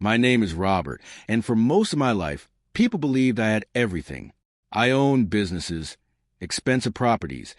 My name is Robert, and for most of my life, people believed I had everything. I owned businesses, expensive properties,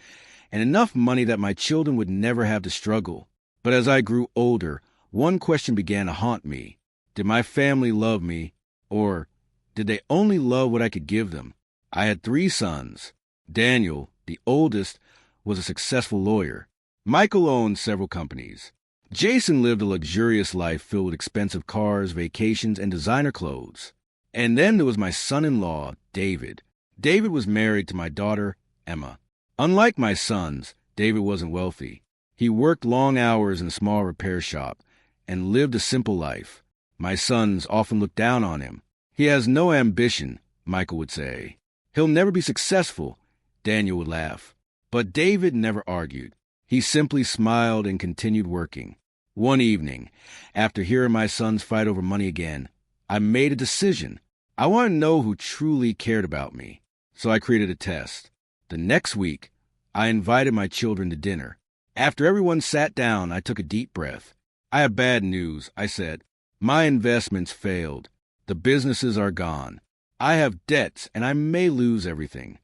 and enough money that my children would never have to struggle. But as I grew older, one question began to haunt me. Did my family love me, or did they only love what I could give them? I had 3 sons. Daniel, the oldest, was a successful lawyer. Michael owned several companies. Jason lived a luxurious life filled with expensive cars, vacations, and designer clothes. And then there was my son-in-law, David. David was married to my daughter, Emma. Unlike my sons, David wasn't wealthy. He worked long hours in a small repair shop and lived a simple life. My sons often looked down on him. He has no ambition, Michael would say. He'll never be successful, Daniel would laugh. But David never argued. He simply smiled and continued working. One evening, after hearing my sons fight over money again, I made a decision. I wanted to know who truly cared about me. So I created a test. The next week, I invited my children to dinner. After everyone sat down, I took a deep breath. I have bad news, I said. My investments failed. The businesses are gone. I have debts, and I may lose everything.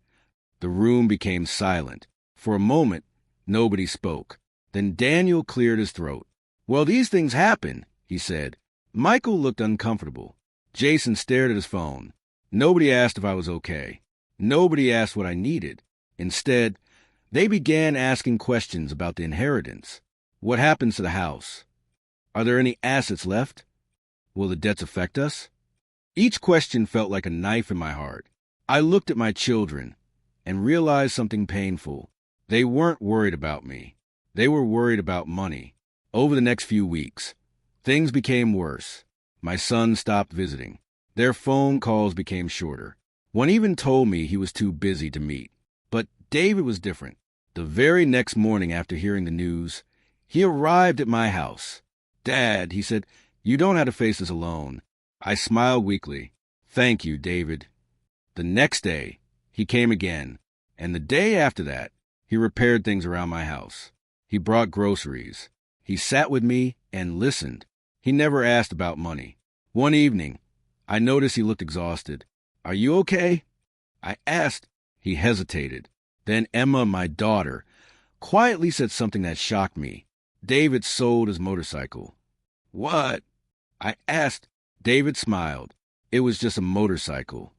The room became silent. For a moment, nobody spoke. Then Daniel cleared his throat. Well, these things happen, he said. Michael looked uncomfortable. Jason stared at his phone. Nobody asked if I was okay. Nobody asked what I needed. Instead, they began asking questions about the inheritance. What happens to the house? Are there any assets left? Will the debts affect us? Each question felt like a knife in my heart. I looked at my children and realized something painful. They weren't worried about me. They were worried about money. Over the next few weeks, things became worse. My son stopped visiting. Their phone calls became shorter. One even told me he was too busy to meet. But David was different. The very next morning after hearing the news, he arrived at my house. Dad, he said, you don't have to face this alone. I smiled weakly. Thank you, David. The next day, he came again, and the day after that, he repaired things around my house. He brought groceries. He sat with me and listened. He never asked about money. One evening, I noticed he looked exhausted. Are you okay? I asked. He hesitated. Then Emma, my daughter, quietly said something that shocked me. David sold his motorcycle. What? I asked. David smiled. It was just a motorcycle.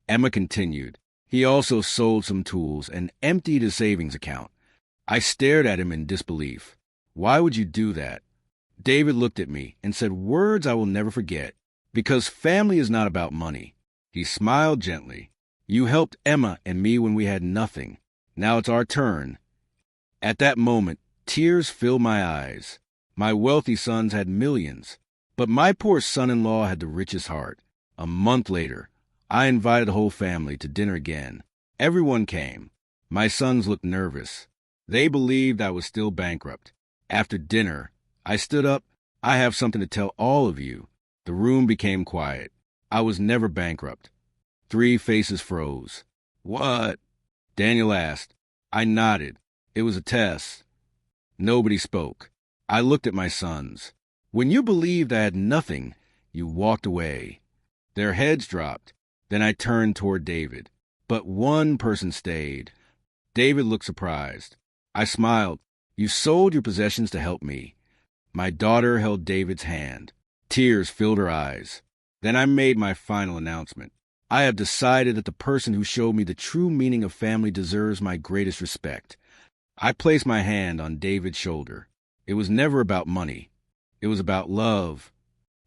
Emma continued. He also sold some tools and emptied his savings account. I stared at him in disbelief. Why would you do that? David looked at me and said words I will never forget. Because family is not about money. He smiled gently. You helped Emma and me when we had nothing. Now it's our turn. At that moment, tears filled my eyes. My wealthy sons had millions, but my poor son-in-law had the richest heart. A month later, I invited the whole family to dinner again. Everyone came. My sons looked nervous. They believed I was still bankrupt. After dinner, I stood up. I have something to tell all of you. The room became quiet. I was never bankrupt. 3 faces froze. What? Daniel asked. I nodded. It was a test. Nobody spoke. I looked at my sons. When you believed I had nothing, you walked away. Their heads dropped. Then I turned toward David. But one person stayed. David looked surprised. I smiled. You sold your possessions to help me. My daughter held David's hand. Tears filled her eyes. Then I made my final announcement. I have decided that the person who showed me the true meaning of family deserves my greatest respect. I placed my hand on David's shoulder. It was never about money. It was about love.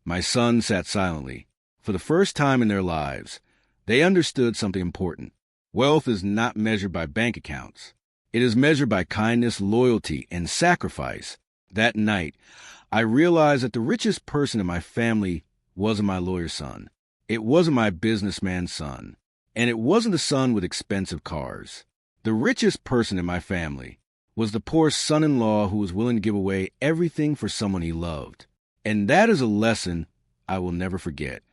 My sons sat silently. For the first time in their lives, they understood something important. Wealth is not measured by bank accounts. It is measured by kindness, loyalty, and sacrifice. That night, I realized that the richest person in my family wasn't my lawyer's son. It wasn't my businessman's son. And it wasn't a son with expensive cars. The richest person in my family was the poor son-in-law who was willing to give away everything for someone he loved. And that is a lesson I will never forget.